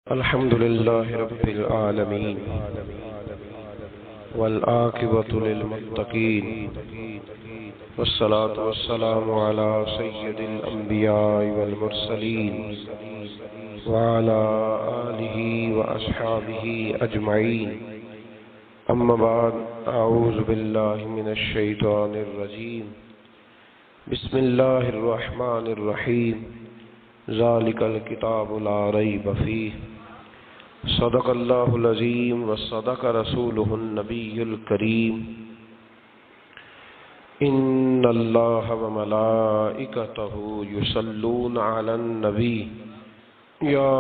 الحمد لله رب العالمين والعاقبة للمتقين والصلاة والسلام على سيد الأنبياء والمرسلين وعلى آله وأصحابه أجمعين أما بعد أعوذ بالله من الشيطان الرجيم بسم الله الرحمن الرحيم ذلك الكتاب لا ريب فيه صدق الله العظيم وصدق رسوله النبي الكريم إن الله وملائكته يصلون على النبي يا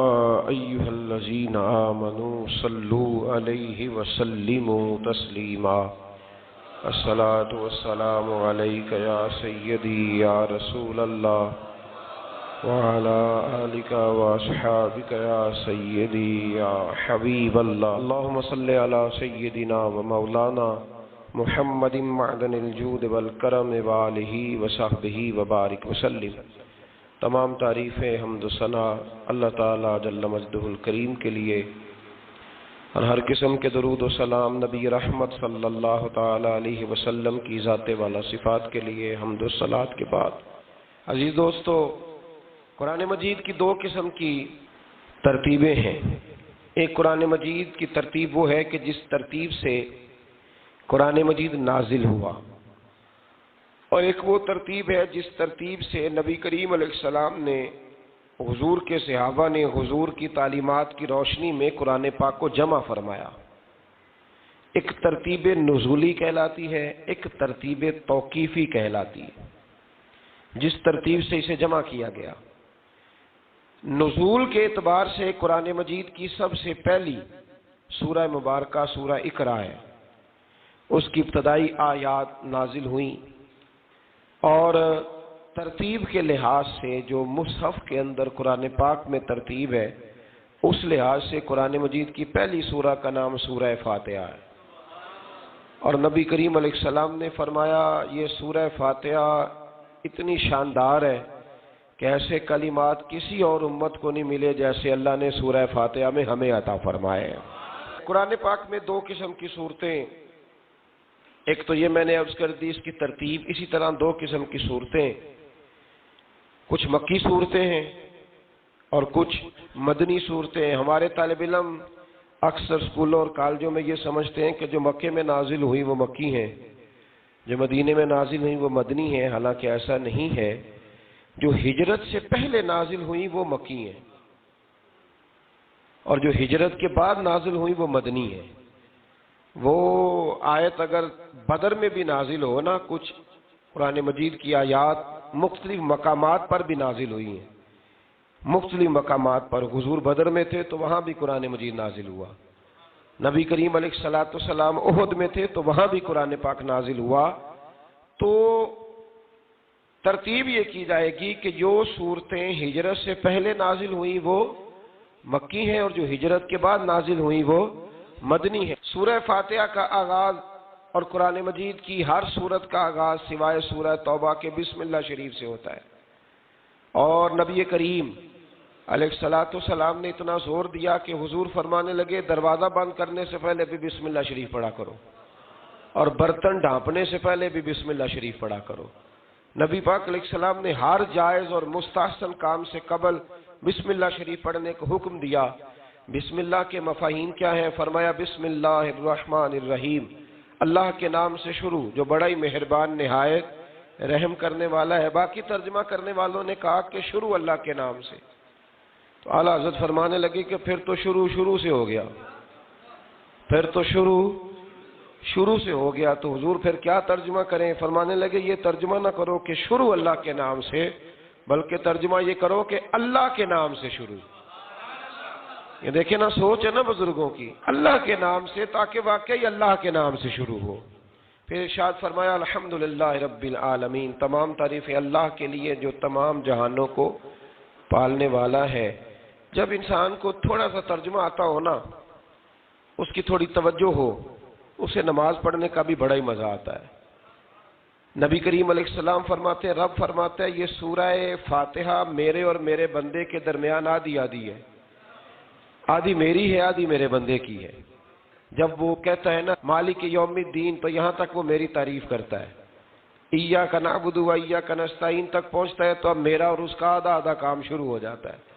أيها الذين آمنوا صلوا عليه وسلموا تسليما الصلاة والسلام عليك يا سيدي يا رسول الله وعلى آلك وأصحابك يا سيدي يا حبيب الله اللهم صل على سيدنا ومولانا محمد معدن الجود والکرم وآلہ وصحبہ وبارک وسلم۔ تمام تعریفیں حمد و ثنا اللہ تعالی جل مجدہ الکریم کے لیے، اور ہر قسم کے درود و سلام نبی رحمت صلی اللہ تعالی علیہ وسلم کی ذات والا صفات کے لیے حمد و صلات کے بعد، عزیز دوستو، قرآن مجید کی دو قسم کی ترتیبیں ہیں۔ ایک قرآن مجید کی ترتیب وہ ہے کہ جس ترتیب سے قرآن مجید نازل ہوا، اور ایک وہ ترتیب ہے جس ترتیب سے نبی کریم علیہ السلام نے، حضور کے صحابہ نے حضور کی تعلیمات کی روشنی میں قرآن پاک کو جمع فرمایا۔ ایک ترتیب نزولی کہلاتی ہے، ایک ترتیب توقیفی کہلاتی ہے، جس ترتیب سے اسے جمع کیا گیا۔ نزول کے اعتبار سے قرآن مجید کی سب سے پہلی سورہ مبارکہ سورہ اقرا ہے۔ اس کی ابتدائی آیات نازل ہوئیں، اور ترتیب کے لحاظ سے جو مصحف کے اندر قرآن پاک میں ترتیب ہے، اس لحاظ سے قرآن مجید کی پہلی سورہ کا نام سورہ فاتحہ ہے۔ اور نبی کریم علیہ السلام نے فرمایا یہ سورہ فاتحہ اتنی شاندار ہے کہ ایسے کلمات کسی اور امت کو نہیں ملے جیسے اللہ نے سورہ فاتحہ میں ہمیں عطا فرمائے ہیں۔ قرآن پاک میں دو قسم کی صورتیں، ایک تو یہ میں نے عرض کر دی اس کی ترتیب، اسی طرح دو قسم کی صورتیں، کچھ مکی صورتیں ہیں اور کچھ مدنی صورتیں ہیں۔ ہمارے طالب علم اکثر اسکولوں اور کالجوں میں یہ سمجھتے ہیں کہ جو مکے میں نازل ہوئی وہ مکی ہیں، جو مدینے میں نازل ہوئی وہ مدنی ہیں، حالانکہ ایسا نہیں ہے۔ جو ہجرت سے پہلے نازل ہوئی وہ مکی ہیں، اور جو ہجرت کے بعد نازل ہوئی وہ مدنی ہیں۔ وہ آیت اگر بدر میں بھی نازل ہو نا، کچھ قرآن مجید کی آیات مختلف مقامات پر بھی نازل ہوئی ہیں، مختلف مقامات پر۔ حضور بدر میں تھے تو وہاں بھی قرآن مجید نازل ہوا، نبی کریم علیہ السلام احد میں تھے تو وہاں بھی قرآن پاک نازل ہوا۔ تو ترتیب یہ کی جائے گی کہ جو صورتیں ہجرت سے پہلے نازل ہوئیں وہ مکی ہیں، اور جو ہجرت کے بعد نازل ہوئیں وہ مدنی ہیں۔ سورہ فاتحہ کا آغاز اور قرآن مجید کی ہر سورت کا آغاز سوائے سورہ توبہ کے بسم اللہ شریف سے ہوتا ہے، اور نبی کریم علیہ السلام نے اتنا زور دیا کہ حضور فرمانے لگے دروازہ بند کرنے سے پہلے بھی بسم اللہ شریف پڑھا کرو، اور برتن ڈھانپنے سے پہلے بھی بسم اللہ شریف پڑھا کرو۔ نبی پاک علیہ السلام نے ہر جائز اور مستحسن کام سے قبل بسم اللہ شریف پڑھنے کا حکم دیا۔ بسم اللہ کے مفاہیم کیا ہیں؟ فرمایا بسم اللہ الرحمن الرحیم، اللہ کے نام سے شروع جو بڑا ہی مہربان نہایت رحم کرنے والا ہے۔ باقی ترجمہ کرنے والوں نے کہا کہ شروع اللہ کے نام سے، تو اعلیٰ حضرت فرمانے لگے کہ پھر تو شروع سے ہو گیا، پھر تو شروع سے ہو گیا، تو حضور پھر کیا ترجمہ کریں؟ فرمانے لگے یہ ترجمہ نہ کرو کہ شروع اللہ کے نام سے، بلکہ ترجمہ یہ کرو کہ اللہ کے نام سے شروع۔ یہ دیکھیں نا، سوچ ہے نا بزرگوں کی، اللہ کے نام سے، تاکہ واقعی اللہ کے نام سے شروع ہو۔ پھر ارشاد فرمایا الحمدللہ رب العالمین، تمام تعریفیں اللہ کے لیے جو تمام جہانوں کو پالنے والا ہے۔ جب انسان کو تھوڑا سا ترجمہ آتا ہو نا، اس کی تھوڑی توجہ ہو، اسے نماز پڑھنے کا بھی بڑا ہی مزہ آتا ہے۔ نبی کریم علیہ السلام فرماتے ہیں، رب فرماتا ہے یہ سورہ فاتحہ میرے اور میرے بندے کے درمیان آدھی آدھی ہے، آدھی میری ہے آدھی میرے بندے کی ہے۔ جب وہ کہتا ہے نا مالک یوم الدین، تو یہاں تک وہ میری تعریف کرتا ہے، ایاک نعبد و ایاک نستعین تک پہنچتا ہے تو اب میرا اور اس کا آدھا آدھا کام شروع ہو جاتا ہے۔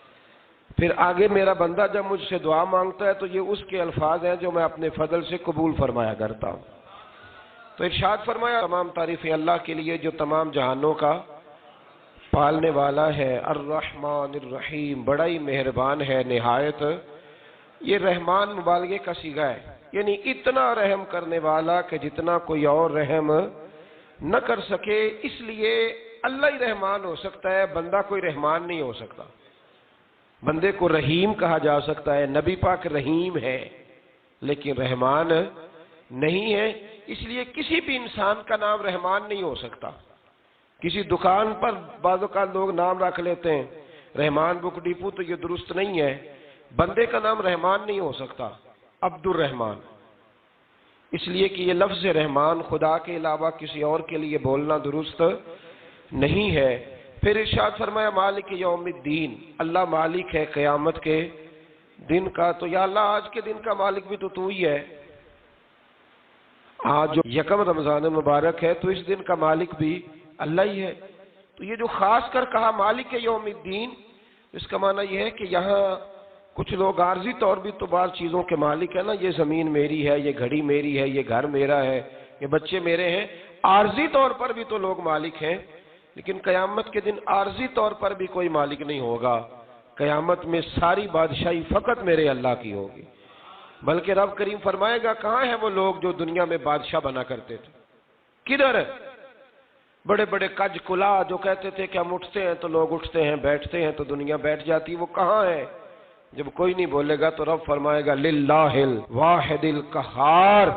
پھر آگے میرا بندہ جب مجھ سے دعا مانگتا ہے تو یہ اس کے الفاظ ہیں جو میں اپنے فضل سے قبول فرمایا کرتا ہوں۔ تو ارشاد فرمایا تمام تعریفیں اللہ کے لیے جو تمام جہانوں کا پالنے والا ہے، الرحمن الرحیم، بڑا ہی مہربان ہے نہایت۔ یہ رحمان مبالغے کا صیغہ ہے، یعنی اتنا رحم کرنے والا کہ جتنا کوئی اور رحم نہ کر سکے، اس لیے اللہ ہی رحمان ہو سکتا ہے، بندہ کوئی رحمان نہیں ہو سکتا۔ بندے کو رحیم کہا جا سکتا ہے، نبی پاک رحیم ہے لیکن رحمان نہیں ہے، اس لیے کسی بھی انسان کا نام رحمان نہیں ہو سکتا۔ کسی دکان پر بعض اوقات لوگ نام رکھ لیتے ہیں رحمان بک ڈپو، تو یہ درست نہیں ہے۔ بندے کا نام رحمان نہیں ہو سکتا، عبد الرحمان، اس لیے کہ یہ لفظ رحمان خدا کے علاوہ کسی اور کے لیے بولنا درست نہیں ہے۔ پھر ارشاد فرمایا مالک یوم الدین، اللہ مالک ہے قیامت کے دن کا۔ تو یا اللہ آج کے دن کا مالک بھی تو ہی ہے، آج جو یکم رمضان مبارک ہے تو اس دن کا مالک بھی اللہ ہی ہے۔ تو یہ جو خاص کر کہا مالک یوم الدین، اس کا معنی یہ ہے کہ یہاں کچھ لوگ عارضی طور بھی تو بعض چیزوں کے مالک ہیں نا، یہ زمین میری ہے، یہ گھڑی میری ہے، یہ گھر میرا ہے، یہ بچے میرے ہیں، عارضی طور پر بھی تو لوگ مالک ہیں، لیکن قیامت کے دن عارضی طور پر بھی کوئی مالک نہیں ہوگا۔ قیامت میں ساری بادشاہی فقط میرے اللہ کی ہوگی۔ بلکہ رب کریم فرمائے گا کہاں ہیں وہ لوگ جو دنیا میں بادشاہ بنا کرتے تھے، کدھر؟ بڑے بڑے کج کلا جو کہتے تھے کہ ہم اٹھتے ہیں تو لوگ اٹھتے ہیں، بیٹھتے ہیں تو دنیا بیٹھ جاتی، وہ کہاں ہے؟ جب کوئی نہیں بولے گا تو رب فرمائے گا للہ الواحد القہار،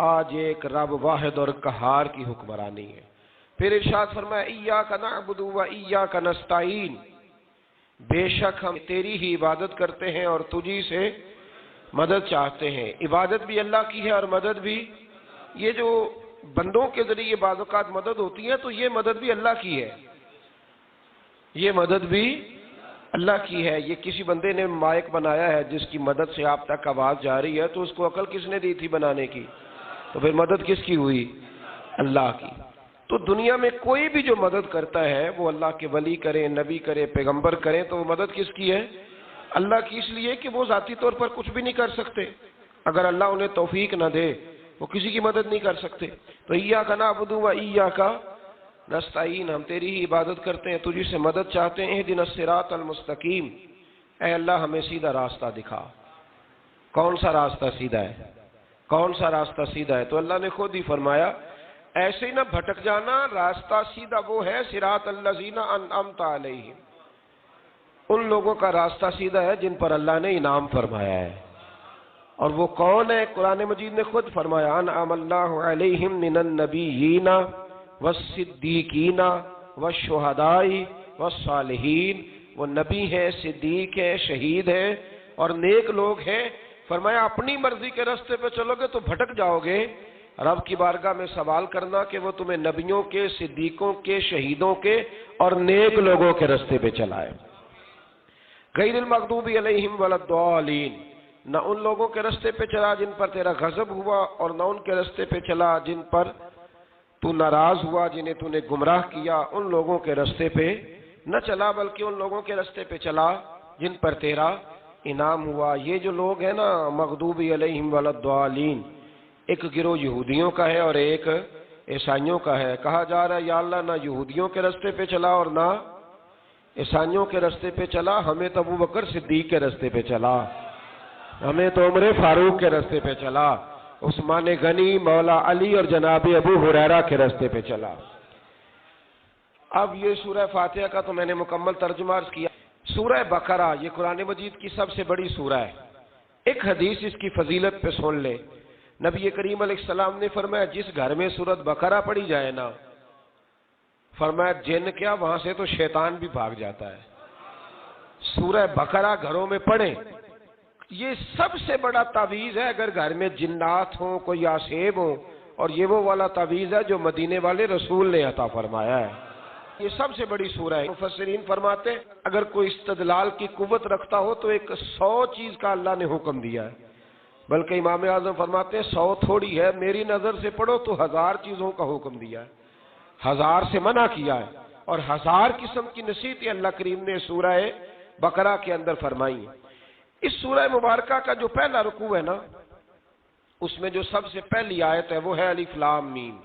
آج ایک رب واحد اور قہار کی حکمرانی ہے۔ پھر ارشاد فرمایا ایاک نعبد و ایاک نستعین، بے شک ہم تیری ہی عبادت کرتے ہیں اور تجھی سے مدد چاہتے ہیں۔ عبادت بھی اللہ کی ہے اور مدد بھی، یہ جو بندوں کے ذریعے بعض اوقات مدد ہوتی ہے تو یہ مدد بھی اللہ کی ہے، یہ مدد بھی اللہ کی ہے۔ یہ کسی بندے نے مائک بنایا ہے جس کی مدد سے آپ تک آواز جا رہی ہے، تو اس کو عقل کس نے دی تھی بنانے کی؟ تو پھر مدد کس کی ہوئی؟ اللہ کی۔ تو دنیا میں کوئی بھی جو مدد کرتا ہے وہ اللہ کے ولی کریں، نبی کرے، پیغمبر کریں، تو وہ مدد کس کی ہے؟ اللہ کی، اس لیے کہ وہ ذاتی طور پر کچھ بھی نہیں کر سکتے۔ اگر اللہ انہیں توفیق نہ دے وہ کسی کی مدد نہیں کر سکتے۔ تو ایاک نعبد و ایاک نستعین، ہم تیری ہی عبادت کرتے ہیں، تجھی سے مدد چاہتے ہیں۔ اہدنا الصراط المستقیم، اے اللہ ہمیں سیدھا راستہ دکھا۔ کون سا راستہ سیدھا ہے؟ کون سا راستہ سیدھا ہے؟ تو اللہ نے خود ہی فرمایا ایسے ہی نہ بھٹک جانا، راستہ سیدھا وہ ہے صراط الذین انعمت علیہم، ان لوگوں کا راستہ سیدھا ہے جن پر اللہ نے انعام فرمایا ہے۔ اور وہ کون ہے؟ قرآن مجید نے خود فرمایا انعم اللہ علیہم من النبیین والصدیقین والشہداء والصالحین، وہ نبی ہیں، صدیق ہیں، شہید ہیں اور نیک لوگ ہیں۔ فرمایا اپنی مرضی کے راستے پہ چلو گے تو بھٹک جاؤ گے، رب کی بارگاہ میں سوال کرنا کہ وہ تمہیں نبیوں کے، صدیقوں کے، شہیدوں کے اور نیک لوگوں کے راستے پہ چلائے۔ غیر المغضوب علیہم ولا الضالین، نہ ان لوگوں کے راستے پہ چلا جن پر تیرا غضب ہوا، اور نہ ان کے راستے پہ چلا جن پر تو ناراض ہوا، جنہیں تو نے گمراہ کیا، ان لوگوں کے راستے پہ نہ چلا، بلکہ ان لوگوں کے راستے پہ چلا جن پر تیرا انعام ہوا۔ یہ جو لوگ ہیں نا مغضوب علیہم ولا الضالین، ایک گروہ یہودیوں کا ہے اور ایک عیسائیوں کا ہے۔ کہا جا رہا ہے یا اللہ نہ یہودیوں کے راستے پہ چلا اور نہ عیسائیوں کے راستے پہ چلا، ہمیں تو ابو بکر صدیق کے راستے پہ چلا، ہمیں تو عمر فاروق کے راستے پہ چلا، عثمان غنی، مولا علی اور جناب ابو ہریرہ کے راستے پہ چلا۔ اب یہ سورہ فاتحہ کا تو میں نے مکمل ترجمہ عرض کیا۔ سورہ بقرہ یہ قرآن مجید کی سب سے بڑی سورہ ہے۔ ایک حدیث اس کی فضیلت پہ سن لے، نبی کریم علیہ السلام نے فرمایا جس گھر میں سورۃ بقرہ پڑھی جائے نا، فرمایا جن کیا وہاں سے تو شیطان بھی بھاگ جاتا ہے۔ سورہ بقرہ گھروں میں پڑھیں، یہ سب سے بڑا تعویذ ہے۔ اگر گھر میں جنات ہوں، کوئی آسیب ہوں، اور یہ وہ والا تعویذ ہے جو مدینے والے رسول نے عطا فرمایا ہے۔ یہ سب سے بڑی سورہ ہے۔ مفسرین فرماتے ہیں اگر کوئی استدلال کی قوت رکھتا ہو تو ایک 100 چیز کا اللہ نے حکم دیا ہے، بلکہ امام اعظم فرماتے ہیں 100 تھوڑی ہے، میری نظر سے پڑھو تو 1000 چیزوں کا حکم دیا ہے، 1000 سے منع کیا ہے، اور 1000 قسم کی نصیحتیں اللہ کریم نے سورہ بقرہ کے اندر فرمائی ہیں۔ اس سورہ مبارکہ کا جو پہلا رکوع ہے نا، اس میں جو سب سے پہلی آیت ہے وہ ہے الف لام میم۔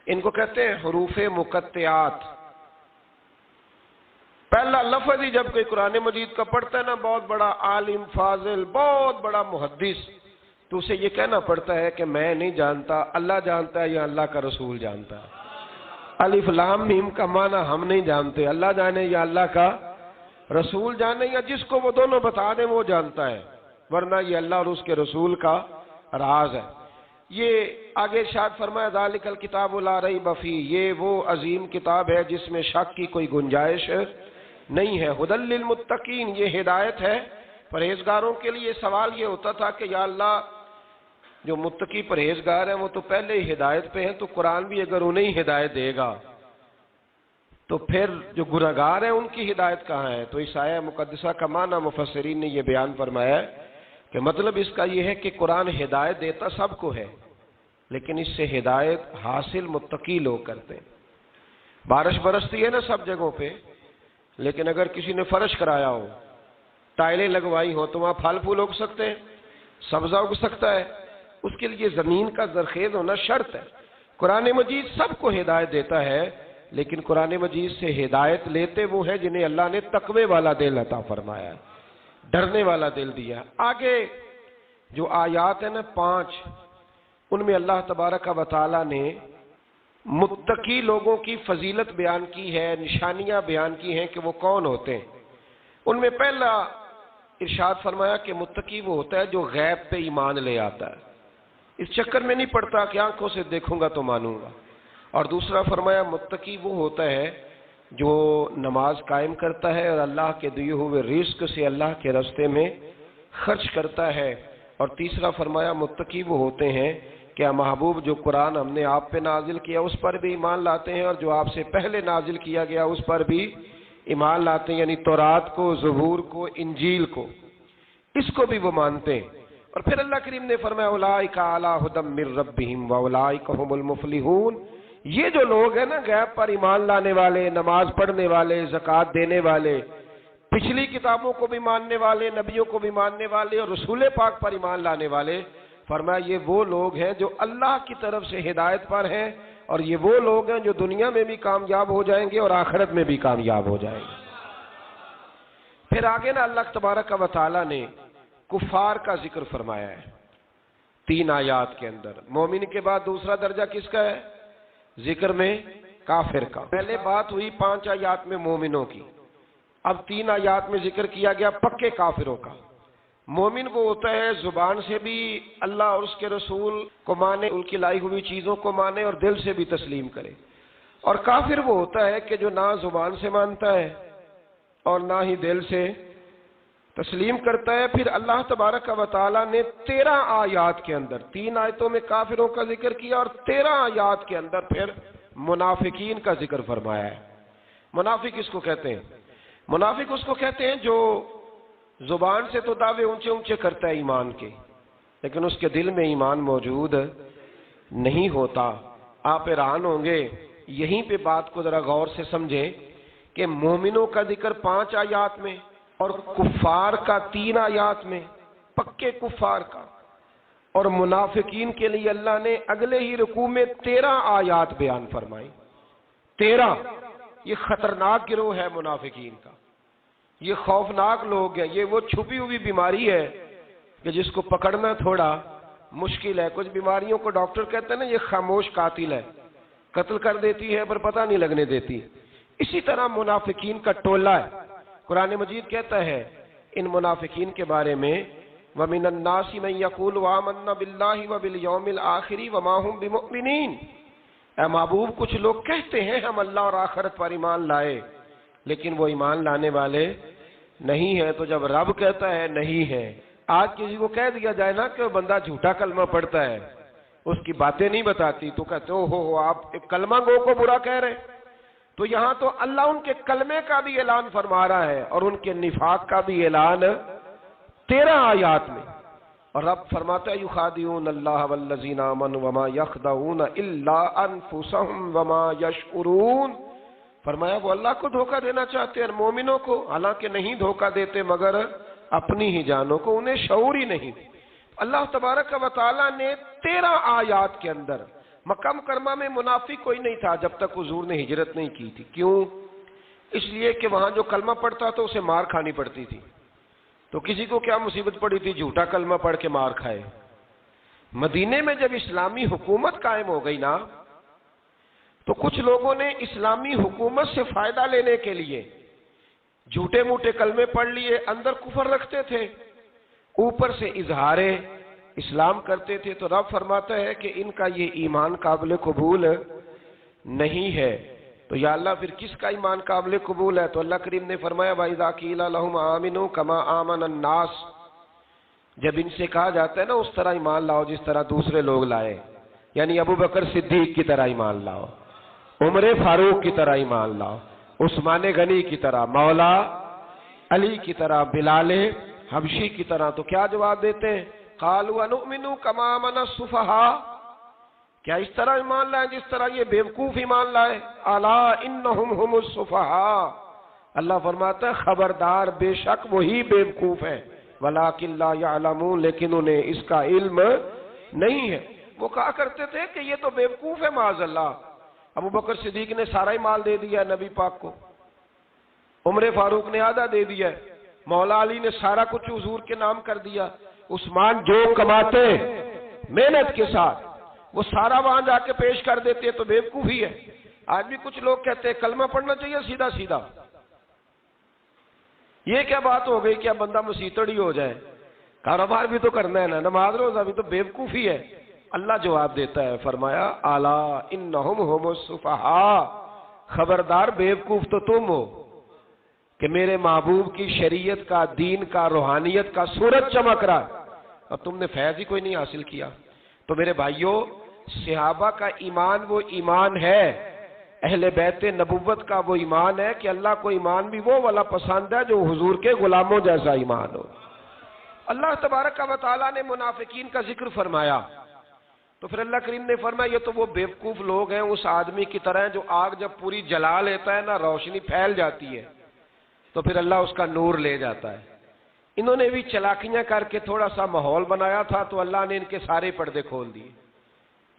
ان کو کہتے ہیں حروف مقطعات۔ پہلا لفظ ہی جب کوئی قرآن مجید کا پڑھتا ہے نا، بہت بڑا عالم فاضل، بہت بڑا محدث، تو اسے یہ کہنا پڑتا ہے کہ میں نہیں جانتا، اللہ جانتا ہے یا اللہ کا رسول جانتا ہے۔ الف لام میم کا معنی ہم نہیں جانتے، اللہ جانے یا اللہ کا رسول جانے، یا جس کو وہ دونوں بتا دیں وہ جانتا ہے، ورنہ یہ اللہ اور اس کے رسول کا راز ہے۔ یہ آگے ارشاد فرمایا ذالک الکتاب لا ریب فیہ، یہ وہ عظیم کتاب ہے جس میں شک کی کوئی گنجائش نہیں ہے۔ ھدی للمتقین، یہ ہدایت ہے پرہیزگاروں کے لیے۔ سوال یہ ہوتا تھا کہ یا اللہ جو متقی پرہیزگار ہیں وہ تو پہلے ہی ہدایت پہ ہیں، تو قرآن بھی اگر انہیں ہدایت دے گا تو پھر جو گنہگار ہیں ان کی ہدایت کہاں ہے؟ تو اس آیہ مقدسہ کا معنی مفسرین نے یہ بیان فرمایا ہے کہ مطلب اس کا یہ ہے کہ قرآن ہدایت دیتا سب کو ہے، لیکن اس سے ہدایت حاصل متقی لوگ کرتے ہیں۔ بارش برستی ہے نا سب جگہوں پہ، لیکن اگر کسی نے فرش کرایا ہو، ٹائلیں لگوائی ہو، تو وہاں پھل پھول اگ سکتے ہیں، سبزہ اگ سکتا ہے، اس کے لیے زمین کا زرخیز ہونا شرط ہے۔ قرآن مجید سب کو ہدایت دیتا ہے، لیکن قرآن مجید سے ہدایت لیتے وہ ہیں جنہیں اللہ نے تقوی والا دل عطا فرمایا ہے، ڈرنے والا دل دیا۔ آگے جو آیات ہیں نا 5، ان میں اللہ تبارک و تعالی نے متقی لوگوں کی فضیلت بیان کی ہے، نشانیاں بیان کی ہیں کہ وہ کون ہوتے ہیں۔ ان میں پہلا ارشاد فرمایا کہ متقی وہ ہوتا ہے جو غیب پہ ایمان لے آتا ہے، اس چکر میں نہیں پڑتا کہ آنکھوں سے دیکھوں گا تو مانوں گا۔ اور دوسرا فرمایا متقی وہ ہوتا ہے جو نماز قائم کرتا ہے اور اللہ کے دیے ہوئے رزق سے اللہ کے راستے میں خرچ کرتا ہے۔ اور تیسرا فرمایا متقی وہ ہوتے ہیں کہ محبوب جو قرآن ہم نے آپ پہ نازل کیا اس پر بھی ایمان لاتے ہیں، اور جو آپ سے پہلے نازل کیا گیا اس پر بھی ایمان لاتے ہیں، یعنی تورات کو، زبور کو، انجیل کو، اس کو بھی وہ مانتے ہیں۔ اور پھر اللہ کریم نے فرمایا اولئک علی ھدی من ربہم واولئک ھم المفلحون، یہ جو لوگ ہیں نا غیب پر ایمان لانے والے، نماز پڑھنے والے، زکوٰۃ دینے والے، پچھلی کتابوں کو بھی ماننے والے، نبیوں کو بھی ماننے والے، اور رسول پاک پر ایمان لانے والے، فرمایا یہ وہ لوگ ہیں جو اللہ کی طرف سے ہدایت پر ہیں، اور یہ وہ لوگ ہیں جو دنیا میں بھی کامیاب ہو جائیں گے اور آخرت میں بھی کامیاب ہو جائیں گے۔ پھر آگے نا اللہ تبارک و تعالی نے کفار کا ذکر فرمایا ہے 3 آیات کے اندر۔ مومن کے بعد دوسرا درجہ کس کا ہے ذکر میں؟ کافر کا۔ پہلے بات ہوئی 5 آیات میں مومنوں کی، اب 3 آیات میں ذکر کیا گیا پکے کافروں کا۔ مومن وہ ہوتا ہے زبان سے بھی اللہ اور اس کے رسول کو مانے، ان کی لائی ہوئی چیزوں کو مانے اور دل سے بھی تسلیم کرے، اور کافر وہ ہوتا ہے کہ جو نہ زبان سے مانتا ہے اور نہ ہی دل سے تسلیم کرتا ہے۔ پھر اللہ تبارک و تعالیٰ نے 13 آیات کے اندر 3 آیتوں میں کافروں کا ذکر کیا، اور 13 آیات کے اندر پھر منافقین کا ذکر فرمایا ہے۔ منافق اس کو کہتے ہیں، منافق اس کو کہتے ہیں جو زبان سے تو دعوے اونچے اونچے کرتا ہے ایمان کے، لیکن اس کے دل میں ایمان موجود نہیں ہوتا۔ آپ حیران ہوں گے، یہیں پہ بات کو ذرا غور سے سمجھیں کہ مومنوں کا ذکر 5 آیات میں اور کفار کا 3 آیات میں، پکے کفار کا، اور منافقین کے لیے اللہ نے اگلے ہی رکوع میں 13 آیات بیان فرمائی۔ 13، یہ خطرناک گروہ ہے منافقین کا، یہ خوفناک لوگ ہیں، یہ وہ چھپی ہوئی بیماری ہے کہ جس کو پکڑنا تھوڑا مشکل ہے۔ کچھ بیماریوں کو ڈاکٹر کہتے ہیں نا یہ خاموش قاتل ہے، قتل کر دیتی ہے پر پتہ نہیں لگنے دیتی۔ اسی طرح منافقین کا ٹولہ ہے۔ قرآن مجید کہتا ہے ان منافقین کے بارے میں وَمِنَ النَّاسِ مَن يَقُولُ آمَنَّا بِاللَّهِ وَبِالْيَوْمِ الْآخِرِ وَمَا هُمْ بِمُؤْمِنِينَ، اے محبوب کچھ لوگ کہتے ہیں ہم اللہ اور آخرت پر ایمان لائے، لیکن وہ ایمان لانے والے نہیں ہیں۔ تو جب رب کہتا ہے نہیں ہے، آج کسی کو کہہ دیا جائے نا کہ وہ بندہ جھوٹا کلمہ پڑھتا ہے، اس کی باتیں نہیں بتاتی، تو کہتے ہو آپ ایک کلمہ گو کو برا کہہ رہے، تو یہاں تو اللہ ان کے کلمے کا بھی اعلان فرما رہا ہے اور ان کے نفاق کا بھی اعلان 13 آیات میں. اور رب فرماتا ہے یخادعون اللہ والذین آمنوا وما یخدعون الا انفسهم وما یشعرون. فرمایا وہ اللہ کو دھوکہ دینا چاہتے ہیں مومنوں کو، حالانکہ نہیں دھوکہ دیتے مگر اپنی ہی جانوں کو، انہیں شعور ہی نہیں. اللہ تبارک و تعالیٰ نے 13 آیات کے اندر مکہ مکرمہ میں منافق کوئی نہیں تھا جب تک حضور نے ہجرت نہیں کی تھی. کیوں؟ اس لیے کہ وہاں جو کلمہ پڑھتا تھا اسے مار کھانی پڑتی تھی. تو کسی کو کیا مصیبت پڑی تھی جھوٹا کلمہ پڑھ کے مار کھائے. مدینے میں جب اسلامی حکومت قائم ہو گئی نا تو کچھ لوگوں نے اسلامی حکومت سے فائدہ لینے کے لیے جھوٹے موٹے کلمے پڑھ لیے، اندر کفر رکھتے تھے، اوپر سے اظہار اسلام کرتے تھے. تو رب فرماتا ہے کہ ان کا یہ ایمان قابل قبول نہیں ہے. تو یا اللہ پھر کس کا ایمان قابل قبول ہے؟ تو اللہ کریم نے فرمایا وَإِذَا قِيلَ لَهُمْ آمِنُوا كَمَا آمَنَ النَّاسُ. جب ان سے کہا جاتا ہے نا اس طرح ایمان لاؤ جس طرح دوسرے لوگ لائے، یعنی ابو بکر صدیق کی طرح ایمان لاؤ، عمر فاروق کی طرح ایمان لاؤ، عثمان غنی کی طرح، مولا علی کی طرح، بلال حبشی کی طرح. تو کیا جواب دیتے ہیں؟ قالوا انؤمن كما آمن السفهاء. کیا اس طرح ایمان لائے جس طرح یہ بیوقوف ایمان لائے؟ الا انهم هم السفهاء. اللہ فرماتا ہے خبردار بے شک وہی بیوقوف ہیں، ولکن لا يعلمون، لیکن انہیں اس کا علم نہیں ہے. وہ کہا کرتے تھے کہ یہ تو بیوقوف ہے معاذ اللہ. ابو بکر صدیق نے سارا ہی مال دے دیا نبی پاک کو، عمر فاروق نے آدھا دے دیا، مولا علی نے سارا کچھ حضور کے نام کر دیا، عثمان جو کماتے محنت کے ساتھ وہ سارا وہاں جا کے پیش کر دیتے، تو بیوقوفی ہے. آج بھی کچھ لوگ کہتے ہیں کلمہ پڑھنا چاہیے سیدھا سیدھا. یہ کیا بات ہو گئی کیا بندہ مسیتڑ ہو جائے؟ کاروبار بھی تو کرنا ہے نا، نماز روزہ بھی تو بیوقوفی ہے. اللہ جواب دیتا ہے، فرمایا الا انہم هم السفہاء، خبردار بیوقوف تو تم ہو کہ میرے محبوب کی شریعت کا، دین کا، روحانیت کا سورج چمک رہا اور تم نے فیض ہی کوئی نہیں حاصل کیا. تو میرے بھائیوں، صحابہ کا ایمان وہ ایمان ہے، اہل بیت نبوت کا وہ ایمان ہے کہ اللہ کو ایمان بھی وہ والا پسند ہے جو حضور کے غلاموں جیسا ایمان ہو. اللہ تبارک و تعالیٰ نے منافقین کا ذکر فرمایا تو پھر اللہ کریم نے فرمایا یہ تو وہ بیوقوف لوگ ہیں اس آدمی کی طرح جو آگ جب پوری جلا لیتا ہے نا روشنی پھیل جاتی ہے تو پھر اللہ اس کا نور لے جاتا ہے. انہوں نے بھی چلاکیاں کر کے تھوڑا سا ماحول بنایا تھا تو اللہ نے ان کے سارے پردے کھول دیے.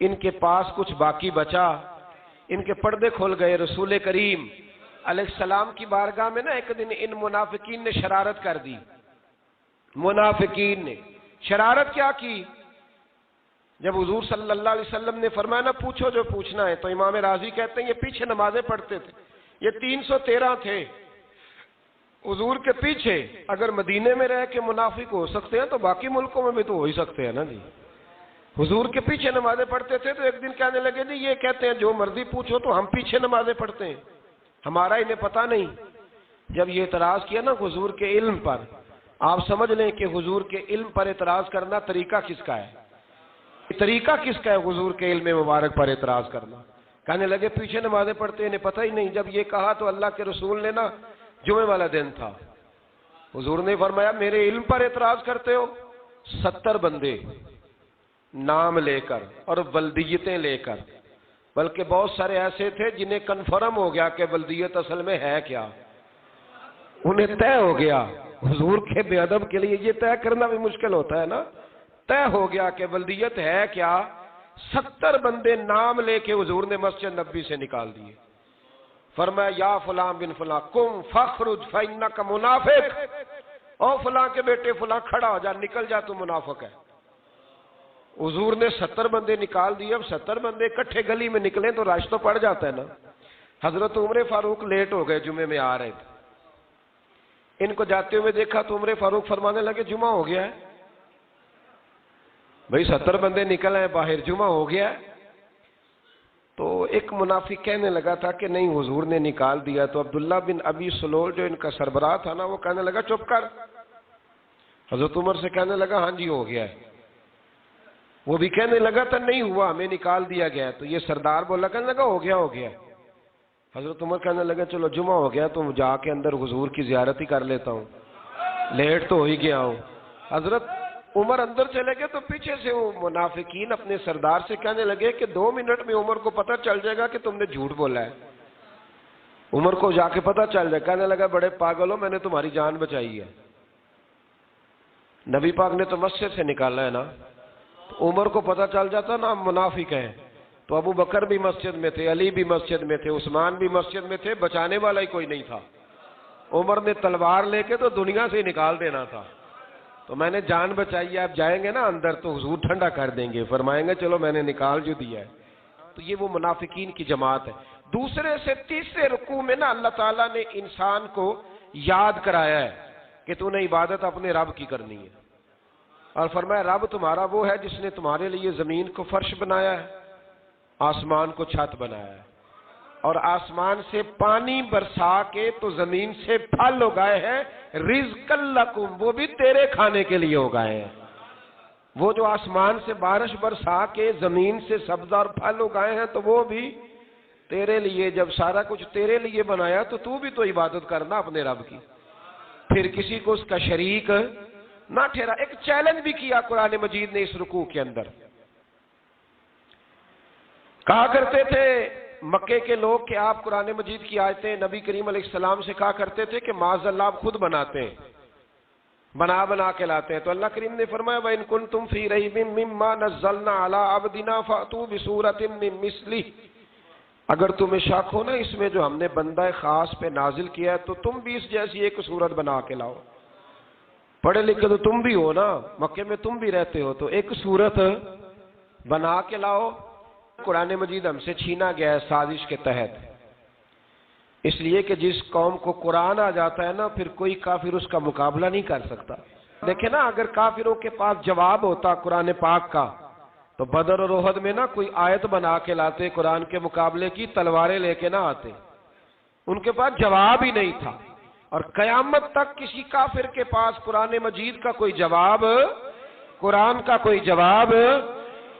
ان کے پاس کچھ باقی بچا، ان کے پردے کھول گئے. رسول کریم علیہ السلام کی بارگاہ میں نا ایک دن ان منافقین نے شرارت کر دی. منافقین نے شرارت کیا کی؟ جب حضور صلی اللہ علیہ وسلم نے فرمایا نا پوچھو جو پوچھنا ہے، تو امام راضی کہتے ہیں یہ پیچھے نمازیں پڑھتے تھے، یہ 313 تھے حضور کے پیچھے. اگر مدینے میں رہ کے منافق ہو سکتے ہیں تو باقی ملکوں میں بھی تو ہو ہی سکتے ہیں نا جی. حضور کے پیچھے نمازیں پڑھتے تھے تو ایک دن کہنے لگے جی یہ کہتے ہیں جو مرضی پوچھو تو ہم پیچھے نمازیں پڑھتے ہیں، ہمارا انہیں پتہ نہیں. جب یہ اعتراض کیا نا حضور کے علم پر، آپ سمجھ لیں کہ حضور کے علم پر اعتراض کرنا طریقہ کس کا ہے؟ طریقہ کس کا ہے حضور کے علم مبارک پر اعتراض کرنا؟ کہنے لگے پیچھے نمازیں پڑھتے انہیں پتہ ہی نہیں. جب یہ کہا تو اللہ کے رسول نے نا، جمعے والا دن تھا، حضور نے فرمایا میرے علم پر اعتراض کرتے ہو؟ 70 بندے نام لے کر اور ولدیتیں لے کر، بلکہ بہت سارے ایسے تھے جنہیں کنفرم ہو گیا کہ ولدیت اصل میں ہے کیا، انہیں طے ہو گیا. حضور کے بے ادب کے لیے یہ طے کرنا بھی مشکل ہوتا ہے نا. طے ہو گیا کہ ولدیت ہے کیا. 70 بندے نام لے کے حضور نے مسجد نبوی سے نکال دیے. فرمایا یا فلاں بن فلاں قم فخرج فإنک منافق، او فلاں کے بیٹے فلاں کھڑا ہو جا، نکل جا، تو منافق ہے. حضور نے 70 بندے نکال دیے. اب 70 بندے اکٹھے گلی میں نکلیں تو رش تو پڑ جاتا ہے نا. حضرت عمر فاروق لیٹ ہو گئے، جمعے میں آ رہے تھے. ان کو جاتے ہوئے دیکھا تو عمر فاروق فرمانے لگے جمعہ ہو گیا ہے. بھئی 70 بندے نکل آئے باہر، جمعہ ہو گیا ہے. تو ایک منافق کہنے لگا تھا کہ نہیں حضور نے نکال دیا. تو عبداللہ بن ابی سلول جو ان کا سربراہ تھا نا، وہ کہنے لگا چپ کر. حضرت عمر سے کہنے لگا ہاں جی ہو گیا ہے. وہ بھی کہنے لگا تھا نہیں ہوا، ہمیں نکال دیا گیا. تو یہ سردار بولا، کہنے لگا ہو گیا ہو گیا. حضرت عمر کہنے لگے چلو جمعہ ہو گیا تو جا کے اندر حضور کی زیارت ہی کر لیتا ہوں، لیٹ تو ہو ہی گیا ہوں۔ حضرت عمر اندر چلے گئے تو پیچھے سے وہ منافقین اپنے سردار سے کہنے لگے کہ 2 منٹ میں عمر کو پتہ چل جائے گا کہ تم نے جھوٹ بولا ہے۔ عمر کو جا کے پتہ چل جائے، کہنے لگا بڑے پاگل ہو، میں نے تمہاری جان بچائی ہے، نبی پاک نے تو مسجد سے نکالا ہے نا۔ تو عمر کو پتہ چل جاتا نا منافق ہیں، تو ابو بکر بھی مسجد میں تھے، علی بھی مسجد میں تھے، عثمان بھی مسجد میں تھے، بچانے والا ہی کوئی نہیں تھا۔ عمر نے تلوار لے کے تو دنیا سے نکال دینا تھا، تو میں نے جان بچائی ہے، اب جائیں گے نا اندر تو حضور ٹھنڈا کر دیں گے، فرمائیں گے چلو میں نے نکال جو دیا ہے۔ تو یہ وہ منافقین کی جماعت ہے۔ دوسرے سے تیسرے رکوع میں نا اللہ تعالیٰ نے انسان کو یاد کرایا ہے کہ تو نے عبادت اپنے رب کی کرنی ہے، اور فرمایا رب تمہارا وہ ہے جس نے تمہارے لیے زمین کو فرش بنایا ہے، آسمان کو چھت بنایا ہے، اور آسمان سے پانی برسا کے تو زمین سے پھل اگائے ہیں، رزق لکم، وہ بھی تیرے کھانے کے لیے اگائے ہیں۔ وہ جو آسمان سے بارش برسا کے زمین سے سبز اور پھل اگائے ہیں تو وہ بھی تیرے لیے۔ جب سارا کچھ تیرے لیے بنایا تو بھی تو عبادت کرنا اپنے رب کی، پھر کسی کو اس کا شریک نہ ٹھہرا۔ ایک چیلنج بھی کیا قرآن مجید نے اس رکوع کے اندر، کہا کرتے تھے مکے کے لوگ کہ آپ قرآن مجید کی آیتیں نبی کریم علیہ السلام سے کہا کرتے تھے کہ معاذ اللہ آپ خود بناتے ہیں، بنا کے لاتے ہیں۔ تو اللہ کریم نے فرمایا وَإِن كُنتُمْ فِي رَيْبٍ مِّمَّا نَزَّلْنَا عَلَىٰ عَبْدِنَا فَأْتُوا بِسُورَةٍ مِّن مِّثْلِهِ، اگر تمہیں شک ہو نا اس میں جو ہم نے بندہ خاص پہ نازل کیا ہے تو تم بھی اس جیسی ایک صورت بنا کے لاؤ۔ پڑھے لکھے تو تم بھی ہو نا، مکے میں تم بھی رہتے ہو، تو ایک صورت بنا کے لاؤ۔ قرآن مجید ہم سے چھینا گیا ہے سازش کے تحت، اس لیے کہ جس قوم کو قرآن آ جاتا ہے نا پھر کوئی کافر اس کا مقابلہ نہیں کر سکتا۔ دیکھیں نا اگر کافروں کے پاس جواب ہوتا قرآن پاک کا تو بدر اور احد میں نا کوئی آیت بنا کے لاتے قرآن کے مقابلے کی، تلواریں لے کے نہ آتے، ان کے پاس جواب ہی نہیں تھا۔ اور قیامت تک کسی کافر کے پاس قرآن مجید کا کوئی جواب، قرآن کا کوئی جواب،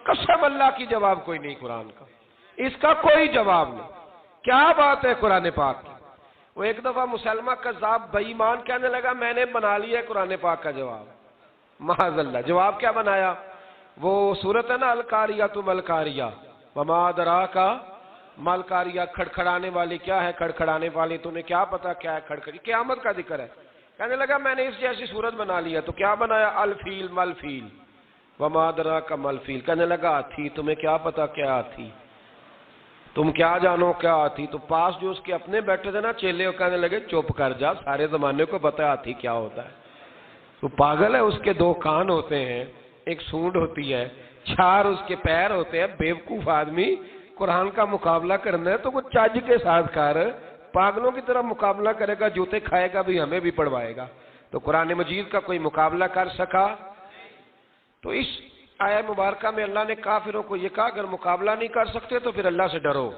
قسم اللہ کی جواب کوئی نہیں، قرآن کا اس کا کوئی جواب نہیں۔ کیا بات ہے قرآن پاک کی۔ وہ ایک دفعہ مسلمہ کذاب بے ایمان کہنے لگا میں نے بنا لیا ہے قرآن پاک کا جواب، معاذ اللہ۔ جواب کیا بنایا؟ وہ صورت ہے نا القاریۃ ملقاریہ وما ادراک ملقاریہ، کھڑکھڑانے والی کیا ہے، کھڑکھڑانے والی تمہیں کیا پتا کیا ہے کھڑکھڑی، قیامت کا ذکر ہے۔ کہنے لگا میں نے اس جیسی صورت بنا لیا، تو کیا بنایا؟ الفیل ملفیل وما ادراک ملفیل، کہنے لگا ہاتھی، تمہیں کیا پتا کیا ہاتھی، تم کیا جانو کیا ہاتھی۔ تو پاس جو اس کے اپنے بیٹھے تھے نا چیلے، وہ کہنے لگے چپ کر جا، سارے زمانے کو پتا ہے ہاتھی کیا ہوتا ہے۔ تو پاگل ہے، اس کے 2 کان ہوتے ہیں، ایک سونڈ ہوتی ہے، 4 اس کے پیر ہوتے ہیں۔ بیوقوف آدمی، قرآن کا مقابلہ کرنا ہے تو وہ چج کے ساتھ کر، پاگلوں کی طرح مقابلہ کرے گا، جوتے کھائے گا بھی، ہمیں بھی پڑھوائے گا۔ تو قرآن مجید کا کوئی مقابلہ کر سکا؟ تو اس آیہ مبارکہ میں اللہ نے کافروں کو یہ کہا اگر مقابلہ نہیں کر سکتے تو پھر اللہ سے ڈرو،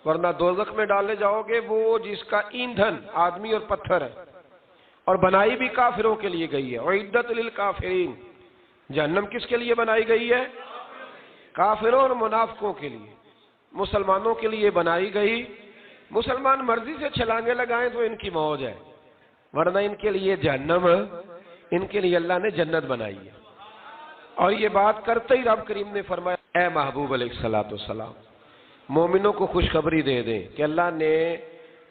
ورنہ دوزخ میں ڈالے جاؤ گے، وہ جس کا ایندھن آدمی اور پتھر ہے، اور بنائی بھی کافروں کے لیے گئی ہے۔ اعدت للکافرین، جہنم کس کے لیے بنائی گئی ہے؟ کافروں اور منافقوں کے لیے۔ مسلمانوں کے لیے بنائی گئی، مسلمان مرضی سے چھلانگے لگائیں تو ان کی موج ہے، ورنہ ان کے لیے جہنم، ان کے لیے اللہ نے جنت بنائی ہے۔ اور یہ بات کرتے ہی رب کریم نے فرمایا اے محبوب علیہ الصلوۃ والسلام مومنوں کو خوشخبری دے دیں کہ اللہ نے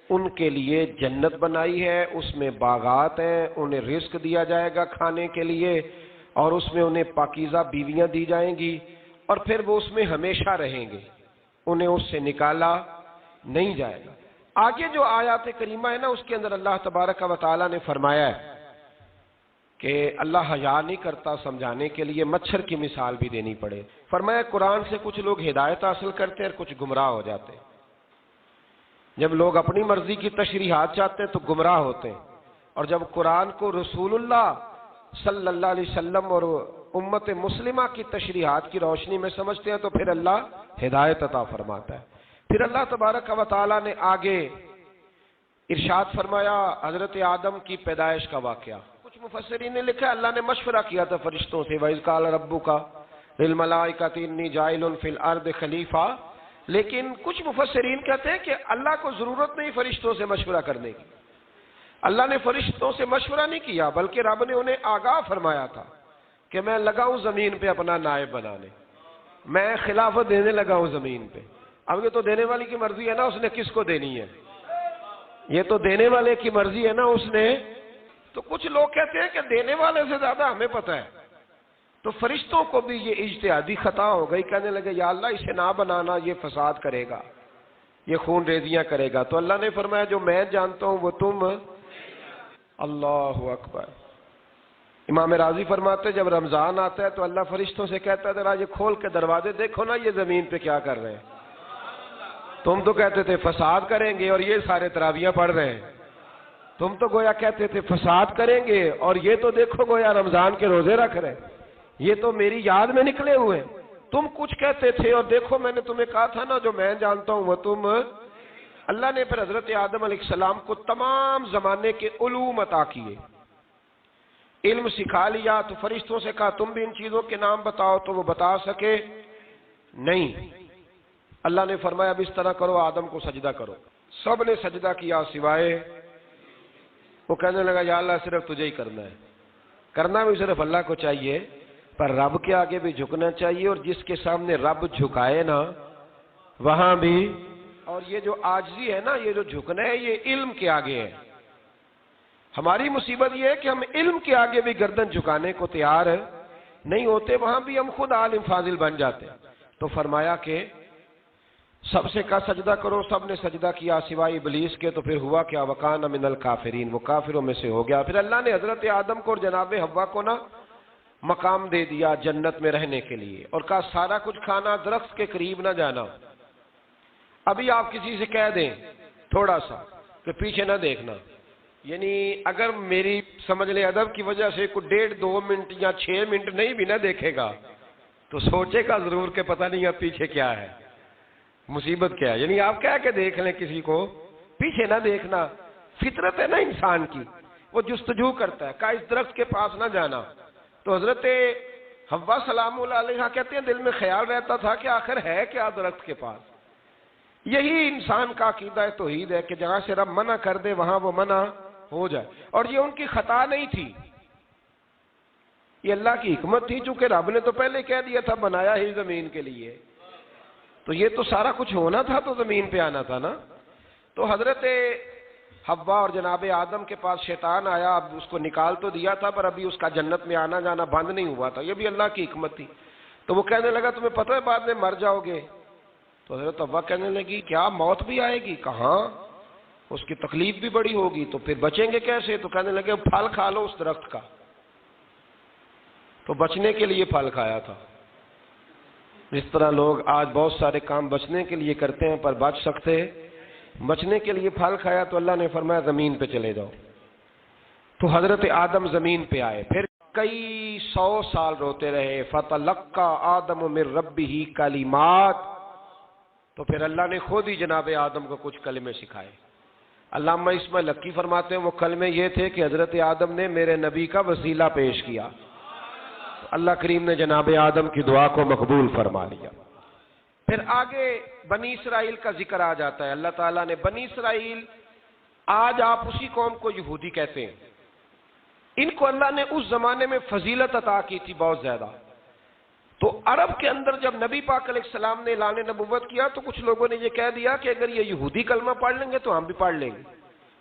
ان کے لیے جنت بنائی ہے، اس میں باغات ہیں، انہیں رزق دیا جائے گا کھانے کے لیے، اور اس میں انہیں پاکیزہ بیویاں دی جائیں گی، اور پھر وہ اس میں ہمیشہ رہیں گے، انہیں اس سے نکالا نہیں جائے گا۔ آگے جو آیات کریمہ ہے نا اس کے اندر اللہ تبارک و تعالیٰ نے فرمایا ہے کہ اللہ حیا نہیں کرتا سمجھانے کے لیے مچھر کی مثال بھی دینی پڑے۔ فرمایا قرآن سے کچھ لوگ ہدایت حاصل کرتے ہیں اور کچھ گمراہ ہو جاتے ہیں۔ جب لوگ اپنی مرضی کی تشریحات چاہتے ہیں تو گمراہ ہوتے ہیں، اور جب قرآن کو رسول اللہ صلی اللہ علیہ وسلم اور امت مسلمہ کی تشریحات کی روشنی میں سمجھتے ہیں تو پھر اللہ ہدایت عطا فرماتا ہے۔ پھر اللہ تبارک و تعالیٰ نے آگے ارشاد فرمایا حضرت آدم کی پیدائش کا واقعہ۔ کچھ مفسرین نے لکھا اللہ نے مشورہ کیا تھا فرشتوں سے، وَإِذْ قَالَ رَبُّكَ لِلْمَلَائِكَةِ إِنِّي جَاعِلٌ فِي الْأَرْضِ خَلِيفَةً لیکن کچھ مفسرین کہتے ہیں کہ اللہ کو ضرورت نہیں فرشتوں سے مشورہ کرنے کی. اللہ نے فرشتوں سے مشورہ نہیں کیا، بلکہ رب نے انہیں آگاہ فرمایا تھا کہ میں لگا ہوں زمین پہ اپنا نائب بنانے، میں خلافت دینے لگا ہوں زمین پہ. اب یہ تو دینے والی کی مرضی ہے نا اس نے کس کو دینی ہے، یہ تو دینے والے کی مرضی ہے نا اس نے. تو کچھ لوگ کہتے ہیں کہ دینے والے سے زیادہ ہمیں پتہ ہے. تو فرشتوں کو بھی یہ اجتہادی خطا ہو گئی، کہنے لگے یا اللہ اسے نہ بنانا، یہ فساد کرے گا، یہ خون ریزیاں کرے گا. تو اللہ نے فرمایا جو میں جانتا ہوں وہ تم. اللہ اکبر. امام راضی فرماتے ہیں جب رمضان آتا ہے تو اللہ فرشتوں سے کہتا ہے ذرا یہ کھول کے دروازے دیکھو نا یہ زمین پہ کیا کر رہے ہیں. تم تو کہتے تھے فساد کریں گے اور یہ سارے تراویحیں پڑھ رہے ہیں. تم تو گویا کہتے تھے فساد کریں گے اور یہ تو دیکھو گویا رمضان کے روزے رکھ رہے ہیں. یہ تو میری یاد میں نکلے ہوئے ہیں. تم کچھ کہتے تھے اور دیکھو میں نے تمہیں کہا تھا نا جو میں جانتا ہوں وہ تم. اللہ نے پھر حضرت آدم علیہ السلام کو تمام زمانے کے علوم عطا کیے، علم سکھا لیا. تو فرشتوں سے کہا تم بھی ان چیزوں کے نام بتاؤ، تو وہ بتا سکے نہیں. اللہ نے فرمایا اب اس طرح کرو آدم کو سجدہ کرو. سب نے سجدہ کیا سوائے. وہ کہنے لگا یا اللہ صرف تجھے ہی کرنا ہے. کرنا بھی صرف اللہ کو چاہیے، پر رب کے آگے بھی جھکنا چاہیے، اور جس کے سامنے رب جھکائے نا وہاں بھی. اور یہ جو عاجزی ہے نا، یہ جو جھکنا ہے، یہ علم کے آگے ہے. ہماری مصیبت یہ ہے کہ ہم علم کے آگے بھی گردن جھکانے کو تیار نہیں ہوتے، وہاں بھی ہم خود عالم فاضل بن جاتے. تو فرمایا کہ سب سے کہا سجدہ کرو. سب نے سجدہ کیا سوائے ابلیس کے. تو پھر ہوا کیا وکان من الکافرین، وہ کافروں میں سے ہو گیا. پھر اللہ نے حضرت آدم کو اور جناب حوا کو نا مقام دے دیا جنت میں رہنے کے لیے، اور کہا سارا کچھ کھانا، درخت کے قریب نہ جانا. ابھی آپ کسی سے کہہ دیں تھوڑا سا کہ پیچھے نہ دیکھنا، یعنی اگر میری سمجھ لے ادب کی وجہ سے کوئی 1.5-2 منٹ یا 6 منٹ نہیں بھی نہ دیکھے گا تو سوچے گا ضرور کہ پتہ نہیں اب پیچھے کیا ہے، مصیبت کیا ہے. یعنی آپ کہہ کے دیکھ لیں کسی کو پیچھے نہ دیکھنا. فطرت ہے نا انسان کی، وہ جستجو کرتا ہے. کہا اس درخت کے پاس نہ جانا. تو حضرت حوا سلام اللہ علیہ کہتے ہیں دل میں خیال رہتا تھا کہ آخر ہے کیا درخت کے پاس. یہی انسان کا عقیدہ توحید ہے کہ جہاں سے رب منع کر دے وہاں وہ منع ہو جائے. اور یہ ان کی خطا نہیں تھی، یہ اللہ کی حکمت تھی، چونکہ رب نے تو پہلے کہہ دیا تھا بنایا ہی زمین کے لیے، تو یہ تو سارا کچھ ہونا تھا تو زمین پہ آنا تھا نا. تو حضرت حوا اور جناب آدم کے پاس شیطان آیا. اب اس کو نکال تو دیا تھا پر ابھی اس کا جنت میں آنا جانا بند نہیں ہوا تھا، یہ بھی اللہ کی حکمت تھی. تو وہ کہنے لگا تمہیں پتہ ہے بعد میں مر جاؤ گے. تو حضرت حوا کہنے لگی کیا موت بھی آئے گی؟ کہاں، اس کی تکلیف بھی بڑی ہوگی، تو پھر بچیں گے کیسے؟ تو کہنے لگے پھل کھا لو اس درخت کا. تو بچنے کے لیے پھل کھایا تھا. اس طرح لوگ آج بہت سارے کام بچنے کے لیے کرتے ہیں پر بچ سکتے. بچنے کے لیے پھل کھایا تو اللہ نے فرمایا زمین پہ چلے جاؤ. تو حضرت آدم زمین پہ آئے. پھر کئی 100 سال روتے رہے. فتلقى آدم من ربه کلمات. تو پھر اللہ نے خود ہی جناب آدم کو کچھ کلمے سکھائے. علامہ اسماعیل لکی فرماتے ہیں وہ کلمے یہ تھے کہ حضرت آدم نے میرے نبی کا وسیلہ پیش کیا، تو اللہ کریم نے جناب آدم کی دعا کو مقبول فرما لیا. پھر آگے بنی اسرائیل کا ذکر آ جاتا ہے. اللہ تعالیٰ نے بنی اسرائیل، آج آپ اسی قوم کو یہودی کہتے ہیں، ان کو اللہ نے اس زمانے میں فضیلت عطا کی تھی بہت زیادہ. تو عرب کے اندر جب نبی پاک علیہ السلام نے اعلان نبوت کیا تو کچھ لوگوں نے یہ کہہ دیا کہ اگر یہ یہودی کلمہ پڑھ لیں گے تو ہم بھی پڑھ لیں گے.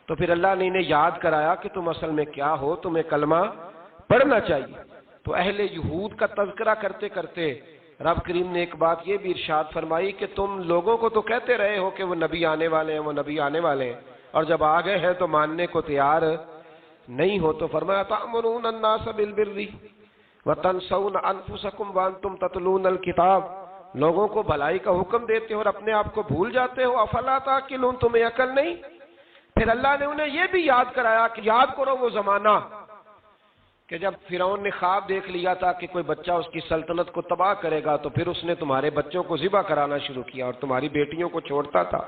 تو پھر اللہ نے انہیں یاد کرایا کہ تم اصل میں کیا ہو، تمہیں کلمہ پڑھنا چاہیے. تو اہل یہود کا تذکرہ کرتے کرتے رب کریم نے ایک بات یہ بھی ارشاد فرمائی کہ تم لوگوں کو تو کہتے رہے ہو کہ وہ نبی آنے والے ہیں، وہ نبی آنے والے ہیں، اور جب آ گئے ہیں تو ماننے کو تیار نہیں ہو. تو فرمایا تأمرون الناس بالبر وتنسون انفسکم وانتم تتلون الکتاب. لوگوں کو بھلائی کا حکم دیتے ہو اور اپنے آپ کو بھول جاتے ہو. افلا تعقلون، تمہیں عقل نہیں؟ پھر اللہ نے انہیں یہ بھی یاد کرایا کہ یاد کرو وہ زمانہ کہ جب فرعون نے خواب دیکھ لیا تھا کہ کوئی بچہ اس کی سلطنت کو تباہ کرے گا، تو پھر اس نے تمہارے بچوں کو ذبح کرانا شروع کیا اور تمہاری بیٹیوں کو چھوڑتا تھا.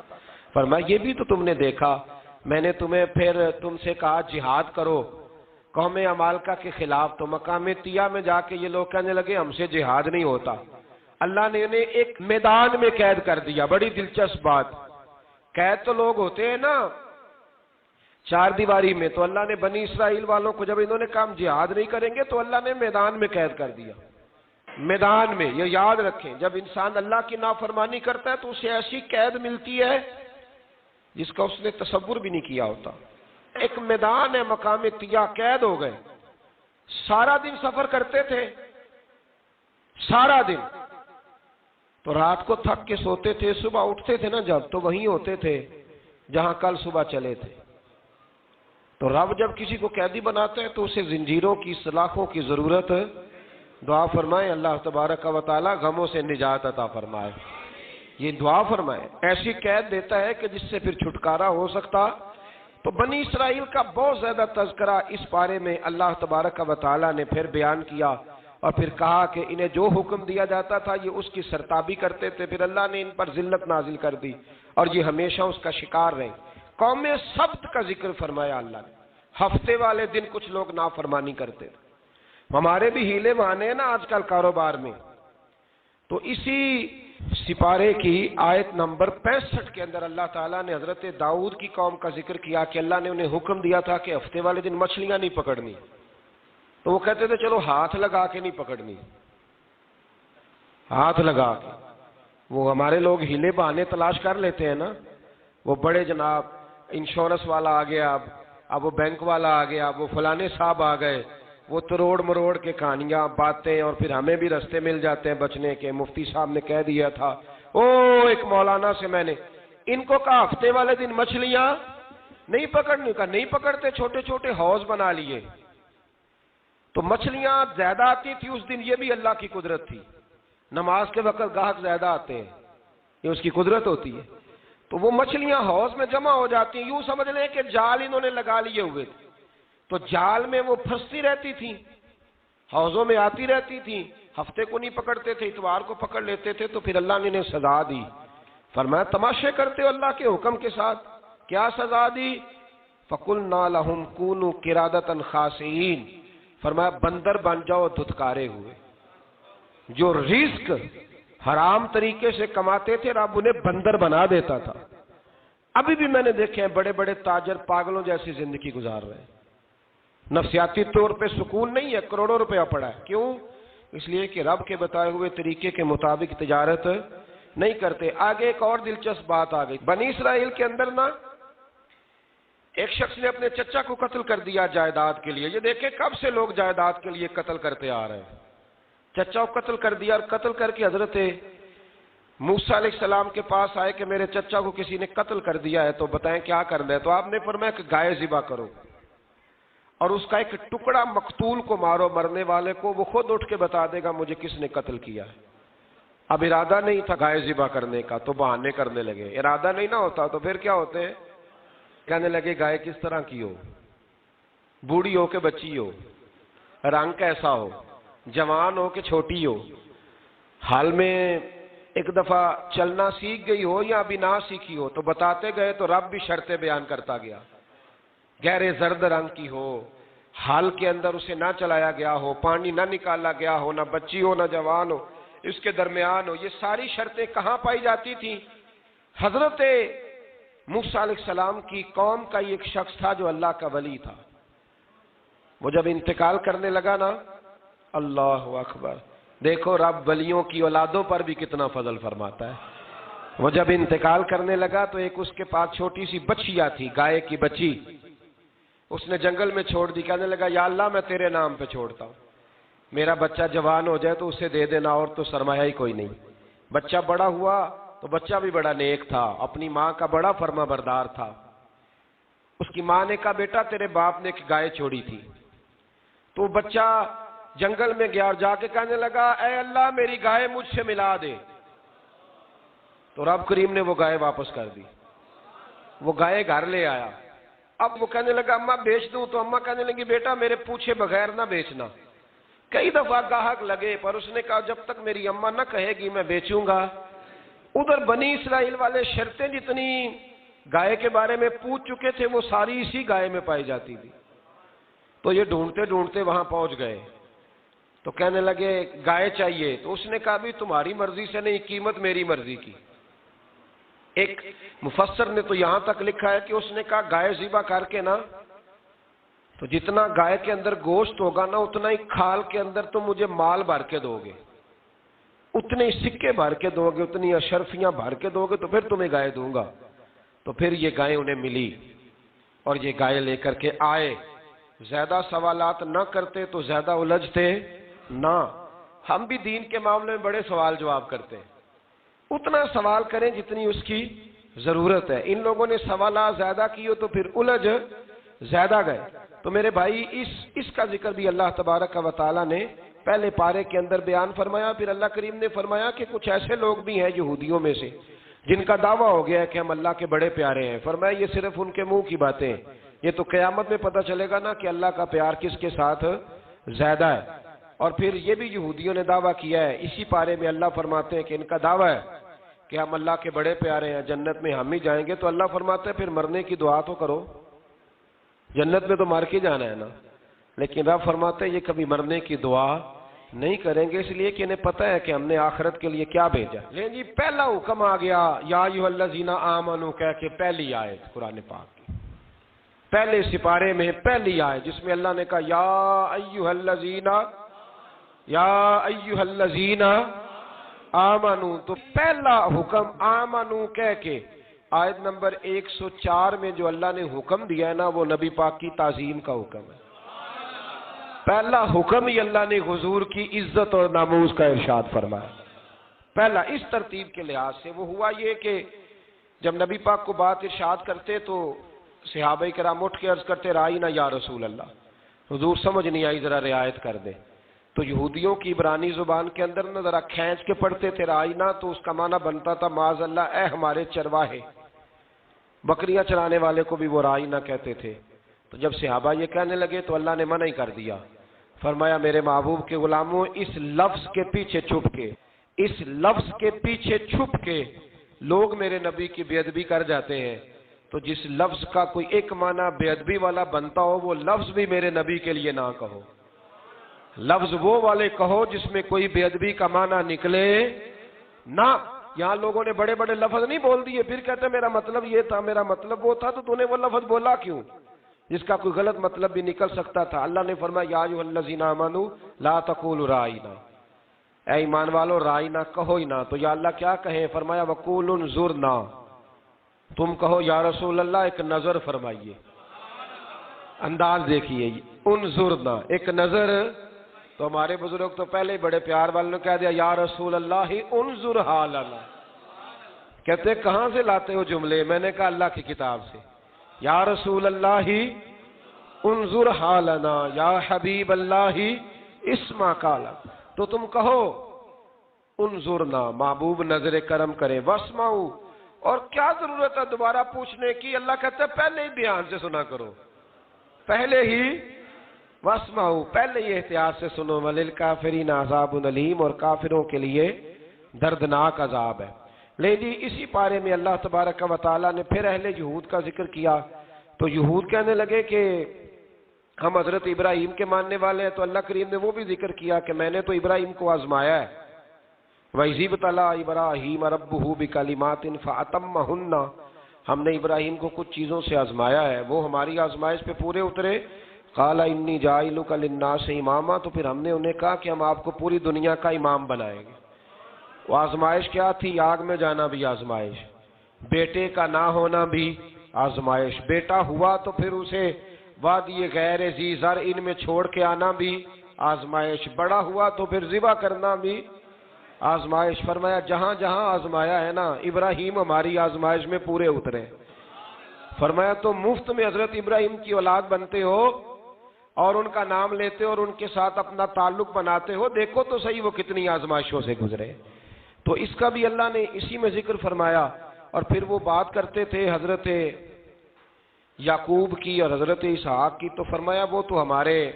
فرمایا یہ بھی تو تم نے دیکھا. میں نے تمہیں پھر تم سے کہا جہاد کرو قوم عمالقہ کے خلاف، تو مقام طیہ میں جا کے یہ لوگ کہنے لگے ہم سے جہاد نہیں ہوتا. اللہ نے انہیں ایک میدان میں قید کر دیا. بڑی دلچسپ بات. قید تو لوگ ہوتے ہیں نا چار دیواری میں، تو اللہ نے بنی اسرائیل والوں کو جب انہوں نے کہا جہاد نہیں کریں گے تو اللہ نے میدان میں قید کر دیا. میدان میں. یہ یاد رکھیں، جب انسان اللہ کی نافرمانی کرتا ہے تو اسے ایسی قید ملتی ہے جس کا اس نے تصور بھی نہیں کیا ہوتا. ایک میدان ہے مقام طیہ، قید ہو گئے. سارا دن سفر کرتے تھے، سارا دن. تو رات کو تھک کے سوتے تھے، صبح اٹھتے تھے نا جب، تو وہیں ہوتے تھے جہاں کل صبح چلے تھے. تو رب جب کسی کو قیدی بناتا ہے تو اسے زنجیروں کی، سلاخوں کی ضرورت ہے. دعا فرمائے اللہ تبارک و تعالی غموں سے نجات عطا فرمائے. یہ دعا فرمائے. ایسی قید دیتا ہے کہ جس سے پھر چھٹکارا ہو سکتا. تو بنی اسرائیل کا بہت زیادہ تذکرہ اس پارے میں اللہ تبارک و تعالی نے پھر بیان کیا، اور پھر کہا کہ انہیں جو حکم دیا جاتا تھا یہ اس کی سرتابی کرتے تھے. پھر اللہ نے ان پر ذلت نازل کر دی اور یہ ہمیشہ اس کا شکار رہے. قوم سبت کا ذکر فرمایا اللہ نے. ہفتے والے دن کچھ لوگ نافرمانی کرتے تھے. ہمارے بھی ہیلے بہانے ہیں نا آج کل کاروبار میں. تو اسی سپارے کی آیت نمبر 65 کے اندر اللہ تعالیٰ نے حضرت داؤد کی قوم کا ذکر کیا کہ اللہ نے انہیں حکم دیا تھا کہ ہفتے والے دن مچھلیاں نہیں پکڑنی. تو وہ کہتے تھے چلو ہاتھ لگا کے نہیں پکڑنی، ہاتھ لگا کے. وہ ہمارے لوگ ہیلے بہانے تلاش کر لیتے ہیں نا. وہ بڑے جناب انشورنس والا آ گیا، اب وہ بینک والا آ گیا، اب وہ فلانے صاحب آ گئے. وہ تروڑ مروڑ کے کہانیاں باتیں، اور پھر ہمیں بھی رستے مل جاتے ہیں بچنے کے. مفتی صاحب نے کہہ دیا تھا، ایک مولانا سے میں نے ان کو کہا ہفتے والے دن مچھلیاں نہیں پکڑنے کا. نہیں پکڑتے، چھوٹے چھوٹے حوض بنا لیے. تو مچھلیاں زیادہ آتی تھی اس دن. یہ بھی اللہ کی قدرت تھی. نماز کے وقت گاہک زیادہ آتے ہیں، یہ اس کی قدرت ہوتی ہے. تو وہ مچھلیاں حوض میں جمع ہو جاتی ہیں. یوں سمجھ لیں کہ جال انہوں نے لگا لیے ہوئے تھے. تو جال میں وہ پھنستی رہتی تھی، حوضوں میں آتی رہتی تھی. ہفتے کو نہیں پکڑتے تھے، اتوار کو پکڑ لیتے تھے. تو پھر اللہ نے انہیں سزا دی. فرمایا تماشے کرتے ہو اللہ کے حکم کے ساتھ. کیا سزا دی؟ فَقُلْنَا لَهُمْ كُونُوا قِرَادَةً خَاسِئِينَ. فرمایا بندر بن جاؤ دھتکارے ہوئے. جو رزق حرام طریقے سے کماتے تھے رب انہیں بندر بنا دیتا تھا. ابھی بھی میں نے دیکھے ہیں بڑے بڑے تاجر پاگلوں جیسی زندگی گزار رہے ہیں. نفسیاتی طور پہ سکون نہیں ہے، کروڑوں روپیہ پڑا ہے. کیوں؟ اس لیے کہ رب کے بتائے ہوئے طریقے کے مطابق تجارت نہیں کرتے. آگے ایک اور دلچسپ بات آ گئی. بنی اسرائیل کے اندر نا ایک شخص نے اپنے چچا کو قتل کر دیا جائیداد کے لیے. یہ دیکھیں کب سے لوگ جائیداد کے لیے قتل کرتے آ رہے ہیں. چچا کو قتل کر دیا، اور قتل کر کے حضرت موسیٰ علیہ السلام کے پاس آئے کہ میرے چچا کو کسی نے قتل کر دیا ہے تو بتائیں کیا کرنا ہے. تو آپ نے فرمایا کہ گائے ذبح کرو اور اس کا ایک ٹکڑا مقتول کو مارو، مرنے والے کو. وہ خود اٹھ کے بتا دے گا مجھے کس نے قتل کیا ہے. اب ارادہ نہیں تھا گائے ذبح کرنے کا تو بہانے کرنے لگے. ارادہ نہیں نہ ہوتا تو پھر کیا ہوتے ہیں؟ کہنے لگے گائے کس طرح کی ہو، بوڑھی ہو کہ بچی ہو، رنگ کیسا ہو، جوان ہو کہ چھوٹی ہو، حال میں ایک دفعہ چلنا سیکھ گئی ہو یا ابھی نہ سیکھی ہو. تو بتاتے گئے تو رب بھی شرطیں بیان کرتا گیا. گہرے زرد رنگ کی ہو، حال کے اندر اسے نہ چلایا گیا ہو، پانی نہ نکالا گیا ہو، نہ بچی ہو نہ جوان ہو، اس کے درمیان ہو. یہ ساری شرطیں کہاں پائی جاتی تھیں؟ حضرت موسیٰ علیہ السلام کی قوم کا ایک شخص تھا جو اللہ کا ولی تھا. وہ جب انتقال کرنے لگا نا، اللہ اکبر، دیکھو رب ولیوں کی اولادوں پر بھی کتنا فضل فرماتا ہے. وہ جب انتقال کرنے لگا تو ایک اس کے پاس چھوٹی سی بچیا تھی، گائے کی بچی. اس نے جنگل میں چھوڑ دی. کہنے لگا یا اللہ میں تیرے نام پہ چھوڑتا ہوں، میرا بچہ جوان ہو جائے تو اسے دے دینا، اور تو سرمایہ ہی کوئی نہیں. بچہ بڑا ہوا تو بچہ بھی بڑا نیک تھا، اپنی ماں کا بڑا فرما بردار تھا. اس کی ماں نے کہا بیٹا تیرے باپ نے ایک گائے چھوڑی تھی. تو بچہ جنگل میں گیا اور جا کے کہنے لگا اے اللہ میری گائے مجھ سے ملا دے. تو رب کریم نے وہ گائے واپس کر دی. وہ گائے گھر لے آیا. اب وہ کہنے لگا اماں بیچ دوں. تو اماں کہنے لگی بیٹا میرے پوچھے بغیر نہ بیچنا. کئی دفعہ گاہک لگے پر اس نے کہا جب تک میری اماں نہ کہے گی میں بیچوں گا. ادھر بنی اسرائیل والے شرطیں جتنی گائے کے بارے میں پوچھ چکے تھے وہ ساری اسی گائے میں پائی جاتی تھی. تو یہ ڈھونڈتے ڈھونڈتے وہاں پہنچ گئے. تو کہنے لگے گائے چاہیے، تو اس نے کہا بھی تمہاری مرضی سے نہیں، قیمت میری مرضی کی۔ ایک مفسر نے تو یہاں تک لکھا ہے کہ اس نے کہا گائے ذبح کر کے نا، تو جتنا گائے کے اندر گوشت ہوگا نا اتنا ہی کھال کے اندر تم مجھے مال بھر کے دو گے، اتنے سکے بھر کے دو گے، اتنی اشرفیاں بھر کے دو گے تو پھر تمہیں گائے دوں گا۔ تو پھر یہ گائے انہیں ملی اور یہ گائے لے کر کے آئے۔ زیادہ سوالات نہ کرتے تو زیادہ الجھتے نہ۔ ہم بھی دین کے معاملے میں بڑے سوال جواب کرتے ہیں، اتنا سوال کریں جتنی اس کی ضرورت ہے۔ ان لوگوں نے سوالات زیادہ کیے تو پھر الجھ زیادہ گئے۔ تو میرے بھائی اس کا ذکر بھی اللہ تبارک و تعالیٰ نے پہلے پارے کے اندر بیان فرمایا۔ پھر اللہ کریم نے فرمایا کہ کچھ ایسے لوگ بھی ہیں یہودیوں میں سے جن کا دعویٰ ہو گیا ہے کہ ہم اللہ کے بڑے پیارے ہیں۔ فرمایا یہ صرف ان کے منہ کی باتیں ہیں، یہ تو قیامت میں پتہ چلے گا نا کہ اللہ کا پیار کس کے ساتھ زیادہ ہے۔ اور پھر یہ بھی یہودیوں نے دعویٰ کیا ہے، اسی پارے میں اللہ فرماتے ہیں کہ ان کا دعویٰ ہے کہ ہم اللہ کے بڑے پیارے ہیں، جنت میں ہم ہی جائیں گے۔ تو اللہ فرماتے ہیں پھر مرنے کی دعا تو کرو، جنت میں تو مر کے جانا ہے نا۔ لیکن رب فرماتے ہیں یہ کبھی مرنے کی دعا نہیں کریں گے، اس لیے کہ انہیں پتہ ہے کہ ہم نے آخرت کے لیے کیا بھیجا۔ لیکن جی پہلا حکم آ گیا یا ایھا الذین آمنوا کہہ کے، پہلی آیت قرآن پاک کی پہلے سپارے میں پہلی آیت جس میں اللہ نے کہا یا ایھا الذین آمنوا، تو پہلا حکم آمنوا کہہ کے آیت نمبر 104 میں جو اللہ نے حکم دیا ہے نا وہ نبی پاک کی تعظیم کا حکم ہے۔ پہلا حکم ہی اللہ نے حضور کی عزت اور ناموس کا ارشاد فرمایا۔ پہلا اس ترتیب کے لحاظ سے وہ ہوا یہ کہ جب نبی پاک کو بات ارشاد کرتے تو صحابہ کرام اٹھ کے عرض کرتے رائینا یا رسول اللہ، حضور سمجھ نہیں آئی ذرا رعایت کر دیں۔ تو یہودیوں کی عبرانی زبان کے اندر نہ ذرا کھینچ کے پڑھتے تھے رائینا، تو اس کا معنی بنتا تھا معاذ اللہ اے ہمارے چرواہے، بکریاں چرانے والے کو بھی وہ رائینا کہتے تھے۔ تو جب صحابہ یہ کہنے لگے تو اللہ نے منع ہی کر دیا، فرمایا میرے محبوب کے غلاموں اس لفظ کے پیچھے چھپ کے لوگ میرے نبی کی بے ادبی کر جاتے ہیں، تو جس لفظ کا کوئی ایک معنی بے ادبی والا بنتا ہو وہ لفظ بھی میرے نبی کے لیے نہ کہو، لفظ وہ والے کہو جس میں کوئی بے ادبی کا معنی نکلے نہ۔ یہاں لوگوں نے بڑے بڑے لفظ نہیں بول دیے، پھر کہتے میرا مطلب یہ تھا، میرا مطلب وہ تھا، تو تو نے وہ لفظ بولا کیوں جس کا کوئی غلط مطلب بھی نکل سکتا تھا۔ اللہ نے فرمایا یا ایھا الذین آمنوا لا تقولوا رائینا، اے ایمان والو رائینا کہو ہی نہ۔ تو یا اللہ کیا کہیں؟ فرمایا وقولوا انظرنا، تم کہو یا رسول اللہ ایک نظر فرمائیے۔ انداز دیکھیے، انظرنا ایک نظر۔ تو ہمارے بزرگ تو پہلے بڑے پیار والوں نے کہہ دیا یا رسول اللہ انظر حالنا، کہتے کہاں سے لاتے ہو جملے؟ میں نے کہا اللہ کی کتاب سے، یا رسول اللہ انظر حالنا یا حبیب اللہ اسمع قالا، تو تم کہو انظرنا محبوب نظر کرم کرے، واسمعوا، اور کیا ضرورت ہے دوبارہ پوچھنے کی؟ اللہ کہتا ہے پہلے ہی دھیان سے سنا کرو، پہلے ہی واسمعوا، پہلے ہی احتیاط سے سنو، وللکافرین عذاب علیم، اور کافروں کے لیے دردناک عذاب ہے۔ لیکن اسی پارے میں اللہ تبارک و تعالیٰ نے پھر اہل یہود کا ذکر کیا، تو یہود کہنے لگے کہ ہم حضرت ابراہیم کے ماننے والے ہیں، تو اللہ کریم نے وہ بھی ذکر کیا کہ میں نے تو ابراہیم کو آزمایا ہے، وَإِذِ ابْتَلَىٰ إِبْرَاهِيمَ رَبُّهُ بِكَلِمَاتٍ فَأَتَمَّهُنَّ، ہم نے ابراہیم کو کچھ چیزوں سے آزمایا ہے، وہ ہماری آزمائش پہ پورے اترے۔ قَالَ إِنِّي جَاعِلُكَ لِلنَّاسِ إِمَامًا، تو پھر ہم نے انہیں کہا کہ ہم آپ کو پوری دنیا کا امام بنائیں گے۔ وہ آزمائش کیا تھی؟ آگ میں جانا بھی آزمائش، بیٹے کا نہ ہونا بھی آزمائش، بیٹا ہوا تو پھر اسے وادی غیر ذی زرع میں چھوڑ کے آنا بھی آزمائش، بڑا ہوا تو پھر ذبح کرنا بھی آزمائش۔ فرمایا جہاں جہاں آزمایا ہے نا ابراہیم ہماری آزمائش میں پورے اترے۔ فرمایا تو مفت میں حضرت ابراہیم کی اولاد بنتے ہو اور ان کا نام لیتے ہو اور ان کے ساتھ اپنا تعلق بناتے ہو، دیکھو تو صحیح وہ کتنی آزمائشوں سے گزرے۔ تو اس کا بھی اللہ نے اسی میں ذکر فرمایا۔ اور پھر وہ بات کرتے تھے حضرت یعقوب کی اور حضرت اسحاق کی، تو فرمایا وہ تو ہمارے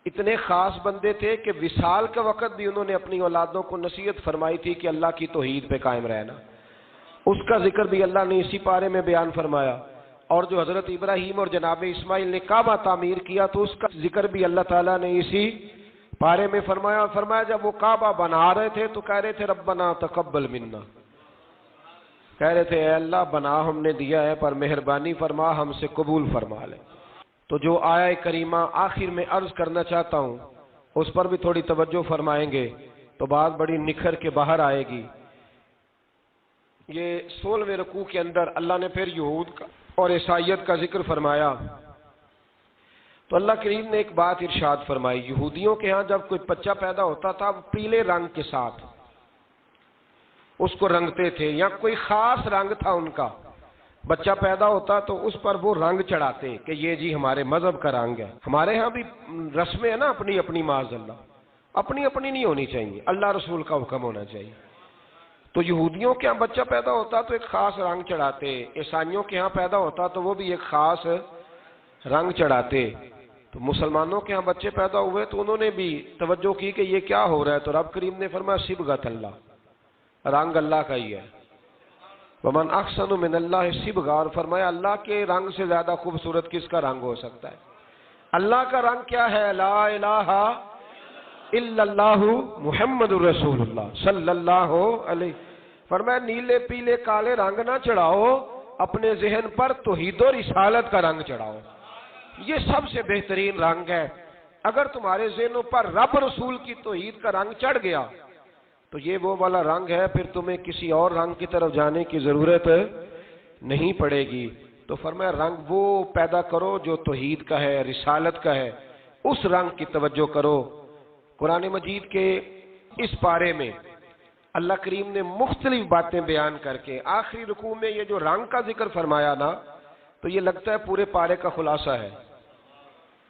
اتنے خاص بندے تھے کہ وصال کے وقت بھی انہوں نے اپنی اولادوں کو نصیحت فرمائی تھی کہ اللہ کی توحید پہ قائم رہنا، اس کا ذکر بھی اللہ نے اسی پارے میں بیان فرمایا۔ اور جو حضرت ابراہیم اور جناب اسماعیل نے کعبہ تعمیر کیا تو اس کا ذکر بھی اللہ تعالیٰ نے اسی پارے میں فرمایا جب وہ کعبہ بنا رہے تھے تو کہہ رہے تھے ربنا تقبل منا، کہہ رہے تھے اے اللہ بنا ہم نے دیا ہے پر مہربانی فرما ہم سے قبول فرما لے۔ تو جو آیہ کریمہ آخر میں عرض کرنا چاہتا ہوں اس پر بھی تھوڑی توجہ فرمائیں گے تو بات بڑی نکھر کے باہر آئے گی۔ یہ 16ویں رکوع کے اندر اللہ نے پھر یہود کا اور عیسائیت کا ذکر فرمایا تو اللہ کریم نے ایک بات ارشاد فرمائی، یہودیوں کے ہاں جب کوئی بچہ پیدا ہوتا تھا وہ پیلے رنگ کے ساتھ اس کو رنگتے تھے، یا کوئی خاص رنگ تھا ان کا، بچہ پیدا ہوتا تو اس پر وہ رنگ چڑھاتے کہ یہ جی ہمارے مذہب کا رنگ ہے۔ ہمارے ہاں بھی رسمیں ہیں نا اپنی اپنی، معاذ اللہ اپنی اپنی نہیں ہونی چاہیے، اللہ رسول کا حکم ہونا چاہیے۔ تو یہودیوں کے ہاں بچہ پیدا ہوتا تو ایک خاص رنگ چڑھاتے، عیسائیوں کے ہاں پیدا ہوتا تو وہ بھی ایک خاص رنگ چڑھاتے۔ تو مسلمانوں کے ہاں بچے پیدا ہوئے تو انہوں نے بھی توجہ کی کہ یہ کیا ہو رہا ہے، تو رب کریم نے فرمایا صبغۃ اللہ، رنگ اللہ کا ہی ہے۔ ومن احسن من اللہ صبغہ، اور فرمایا اللہ کے رنگ سے زیادہ خوبصورت کس کا رنگ ہو سکتا ہے؟ اللہ کا رنگ کیا ہے؟ لا الہ الا اللہ محمد رسول اللہ صلی اللہ علیہ۔ فرمایا نیلے پیلے کالے رنگ نہ چڑھاؤ، اپنے ذہن پر توحید و رسالت کا رنگ چڑھاؤ، یہ سب سے بہترین رنگ ہے۔ اگر تمہارے ذہنوں پر رب رسول کی توحید کا رنگ چڑھ گیا تو یہ وہ والا رنگ ہے، پھر تمہیں کسی اور رنگ کی طرف جانے کی ضرورت نہیں پڑے گی۔ تو فرمایا رنگ وہ پیدا کرو جو توحید کا ہے، رسالت کا ہے، اس رنگ کی توجہ کرو۔ قرآن مجید کے اس پارے میں اللہ کریم نے مختلف باتیں بیان کر کے آخری رکوع میں یہ جو رنگ کا ذکر فرمایا نا، تو یہ لگتا ہے پورے پارے کا خلاصہ ہے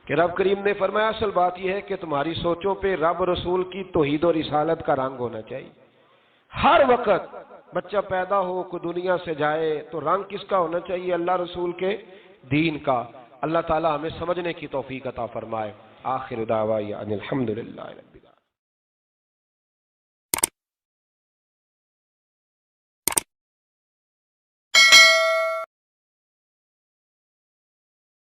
کہ رب کریم نے فرمایا اصل بات یہ ہے کہ تمہاری سوچوں پہ رب رسول کی توحید و رسالت کا رنگ ہونا چاہیے۔ ہر وقت بچہ پیدا ہو کوئی دنیا سے جائے تو رنگ کس کا ہونا چاہیے؟ اللہ رسول کے دین کا۔ اللہ تعالی ہمیں سمجھنے کی توفیق عطا فرمائے۔ آخر دعوانا ان الحمدللہ۔